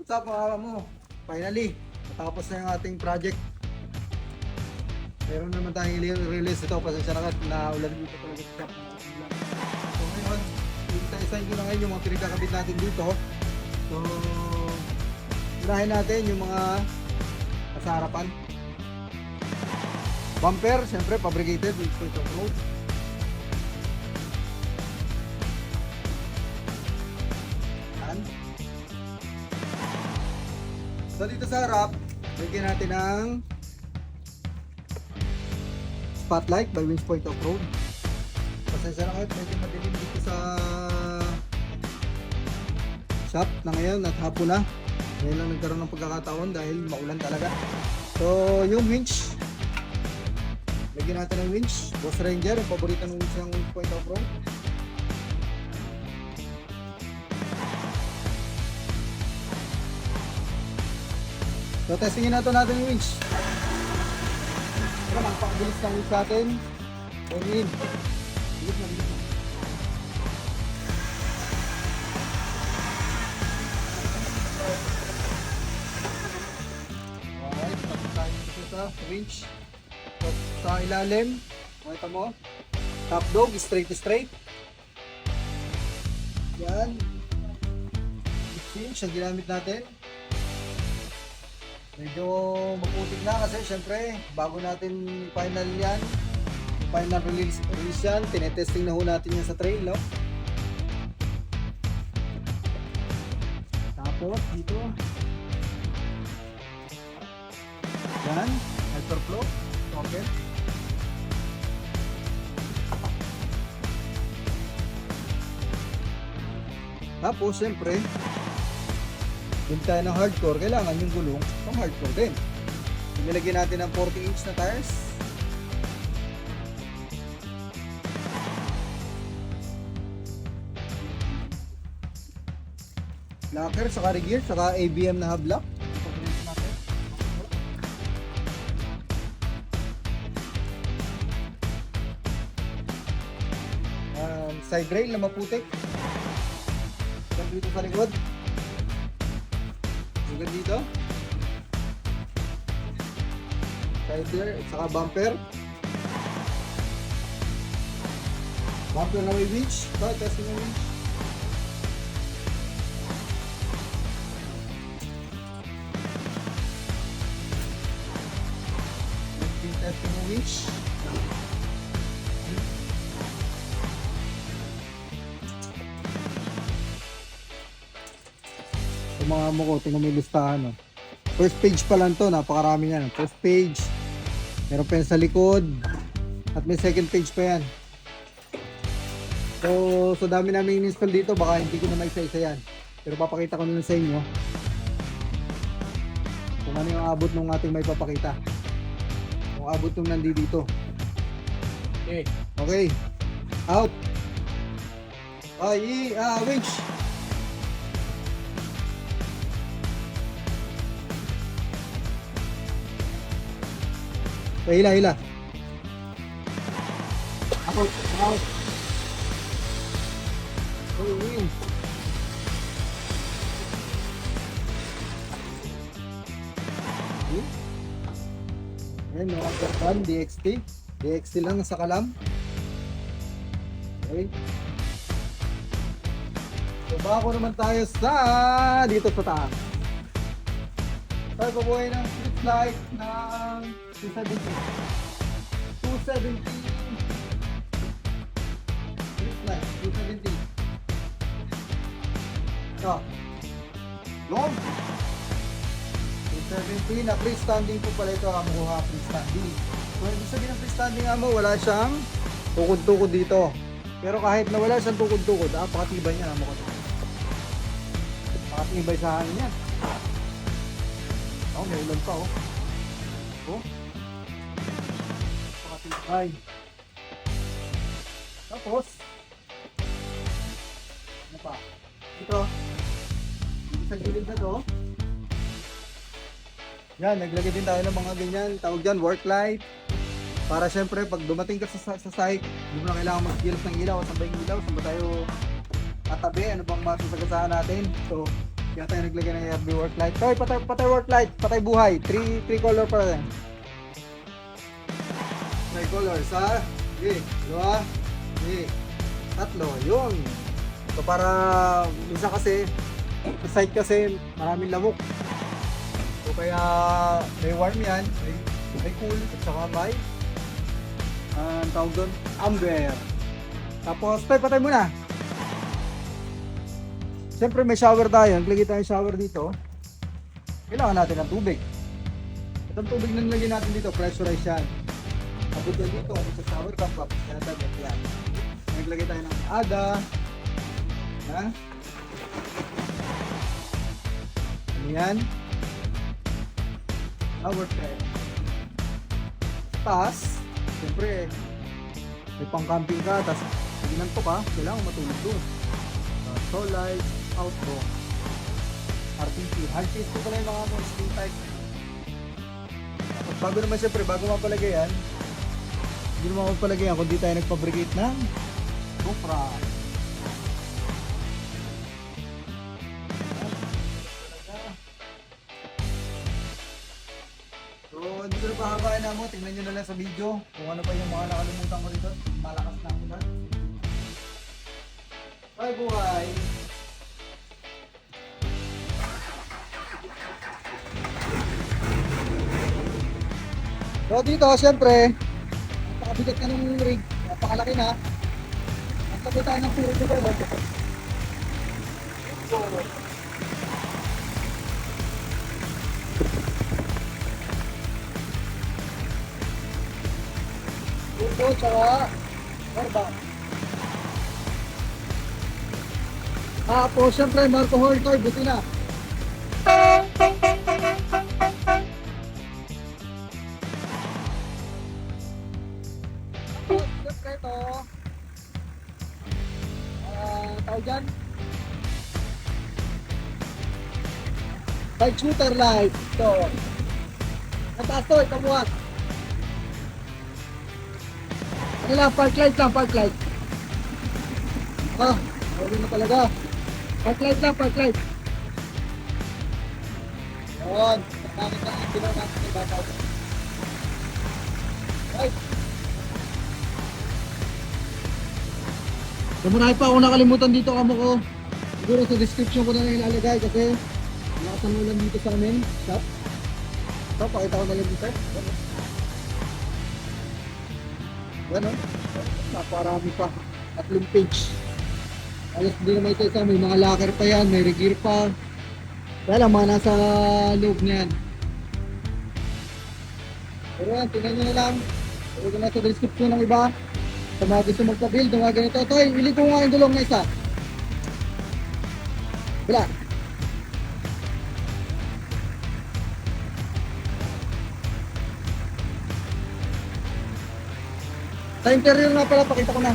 What's up mga mo? Finally, natapos na yung ating project. Meron naman tayong release ito. Pasensya na na ulan dito talaga sa shop. So ngayon, isa-isahin ko na ngayon yung mga pinagkakabit natin dito. So, unahin natin yung mga nasa harapan. Bumper, siyempre fabricated with point of road. So dito sa harap, bigyan natin ng spotlight by Wings Point of Road. Pasensya na kayo, medyo madilim dito sa shop na ngayon at hapon na. Ngayon lang nagkaroon ng pagkakataon dahil maulan talaga. So yung winch, bigyan natin ng winch. Boss Ranger, yung paborito ng winch ng Wings Point of Road. So testingin natin yung winch. Ito, magpakabilis ng winch natin. Going in. Bilis na, bilis na. Alright, tapos tayo dito sa winch. So, sa ilalim, makita mo, top dog, straight to straight. Yan. Winch ang ginamit natin. Medyo maputik na kasi syempre bago natin final yan, final release yan, tinetesting na ho natin yan sa trail, no? Tapos dito yan, hyperflow, okay. Tapos syempre kung tayo ng hardcore, kailangan yung gulong pang hardcore din. Nilagyan natin ng 40-inch na tires. Locker, saka regear, saka ABM na hub lock. Side rail na maputik. Dito sa likod. Hanggang dito. Sider, saka bumper. Bumper na may winch. Ito, testing yung winch. Testing yung winch. Mga mo ko, tingnan mo yung listahan. No? First page pa lang to, napakarami yan. First page, meron pa yan sa likod, at may second page pa yan. So dami namin install dito, baka hindi ko na maisa-isa yan. Pero papakita ko na sa inyo kung ano yung abot ng ating may papakita. Kung abot ng nandito. Okay. Out. Ay, winch. Hila. Out. Uy. Ayan, no, ang DXT lang sa kalam. Okay. So bako naman tayo sa dito sa taas. Tayo pabuhay ng street light ng 270. Street light 270. So long 270 na freestanding po pala ito, makuha freestanding. So ibig sabihin ng freestanding mo, wala siyang tukod-tukod dito. Pero kahit na wala siyang tukod-tukod, napakatibay niya, mo ko. Napakatibay sa hangin yan. May ulan pa, oh. Napakatibay. Tapos ano pa? Dito sa gilid na to, yan, naglagay din tayo ng mga ganyan, tawag dyan, work light. Para syempre, pag dumating ka sa site, hindi mo na kailangan magkilos ng ilaw, saan ba yung ilaw, saan ba tayo tatabi, ano bang masasagasaan natin. So, Kaya tayo naglagay ng RB work light. Toy, patay work light, patay buhay. 3 color pa rin. 3 color, isa, okay, dalawa, okay, tatlo, yun. So para minsan kasi sa site kasi maraming lamok. So kaya may warm yan, may cool, at saka may ang tawag doon, amber. Tapos patay muna. Siyempre may shower tayo, naglagay tayo ng shower dito. Kailangan natin ng tubig. Itong tubig na nilagay natin dito, pressurized yan. Abot yan dito, sa shower cup, tapos dagat yan. Naglagay tayo ng aga. Ha? Ano yan? Shower tray. Tapos, siyempre, may pang-camping ka, tapos ginanto ka, kailangan matulog doon. Solite, outdoor, RTP. RTP ko pala yung mga mo, screen type. At bago naman siyempre, bago mapalagay yan, hindi naman mapalagay yan kung di tayo nagpabricate ng GoPro. So, hindi ko na pahabain na mo, tingnan nyo na lang sa video kung ano pa yung mga nakalimutan ko dito. Malakas na ako na. Bye buhay! So dito, siyempre, napakabigat ka ng rig, napakalaki na. Ang sabi tayo ng puro dito, no? Turbo, tsaka barba. Tapos, siyempre, Marco Hortoy, buti na. Tapos, siyempre, ito. Tawag dyan. Light shooter light. Ito. Nataas to, ikamuhat. Ano lang, park light lang, park light. Huli na talaga. Park light lang, park light. Yun. Nakakit na ang pinaw natin sa bataw. Right. So marami pa ako nakalimutan dito kamo ko. Siguro sa description ko na lang ilalagay kasi lakas ng ulan dito sa amin. Shop. Ito, pakita ko na lang dito. Gano'n. Naparami pa. 3 page. Alas din naman ito isa, may mga locker pa yan, may regear pa. Kaya lang, mga nasa loob niyan. Pero yan, tingnan nyo na lang. Pero ko na sa description ng iba. Sa mga gusto magpa-build, mga ganito. Toy, ili ko nga yung dulong na isa. Wala. Sa interior nga pala, pakita ko na.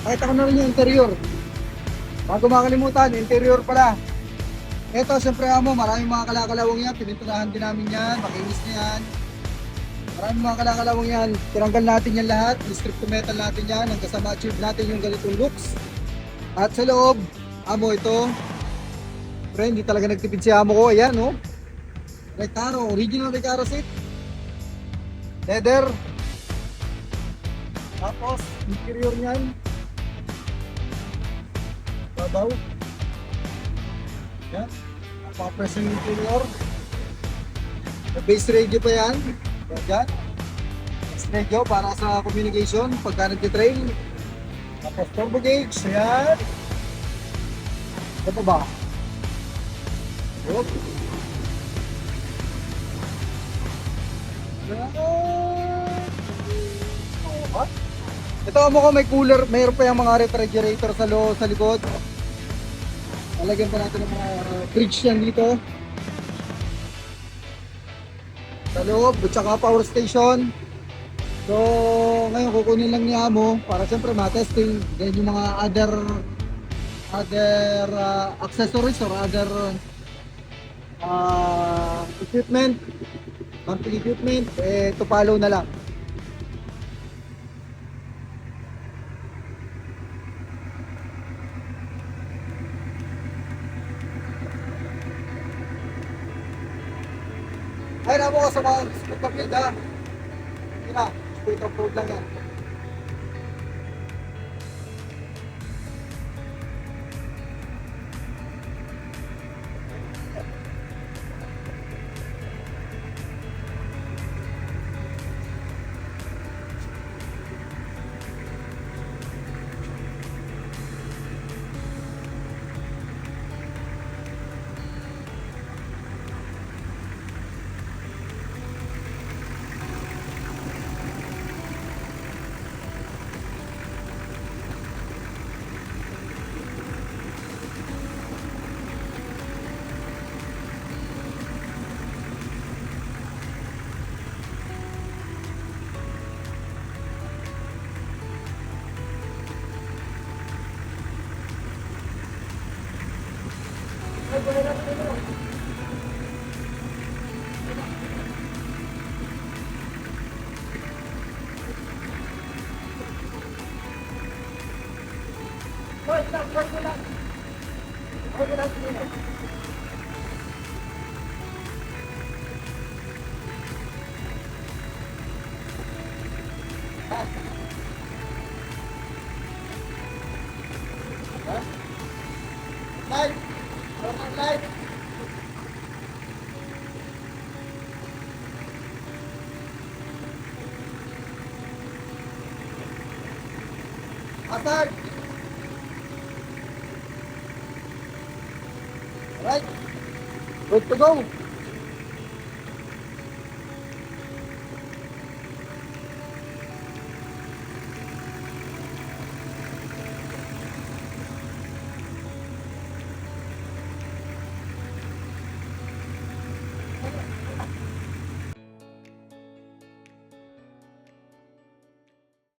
Pakita ko na rin yung interior. Bago makalimutan, interior pala. Ito, siyempre amo, maraming mga kalakalawang yan. Pininturahan din namin yan, makinis na yan. Maraming mga kalakalawang yan. Tinanggal natin yan lahat. Strip to metal natin yan. Hanggang sa ma-achieve natin yung ganitong looks. At sa loob, amo ito. Pero hindi talaga nagtipid si amo ko. Ayan, oh. Recaro, original Recaro seat. Leather. Tapos, interior niyan. Babaw. Yan. Napapress yung interior. Base radio pa yan. Yan. Base radio para sa communication pagka nag-trail. Tapos turbo gauge. Ayan. Ito ba? Yup. Ayan. Oh, ito mo ko may cooler, mayroon pa yung mga refrigerator sa likod. Lalagyan pa natin ng mga fridge yan dito. Sa loob, at saka power station. So, ngayon kukunin lang ni Amo para siyempre ma-testing. Then yung mga other accessories or other equipment, camping equipment, to follow na lang. Ay, namo ko sa mga split of field, ha? Hindi na, split of field lang yan. Light! Light! Hazard! Alright. Good to go.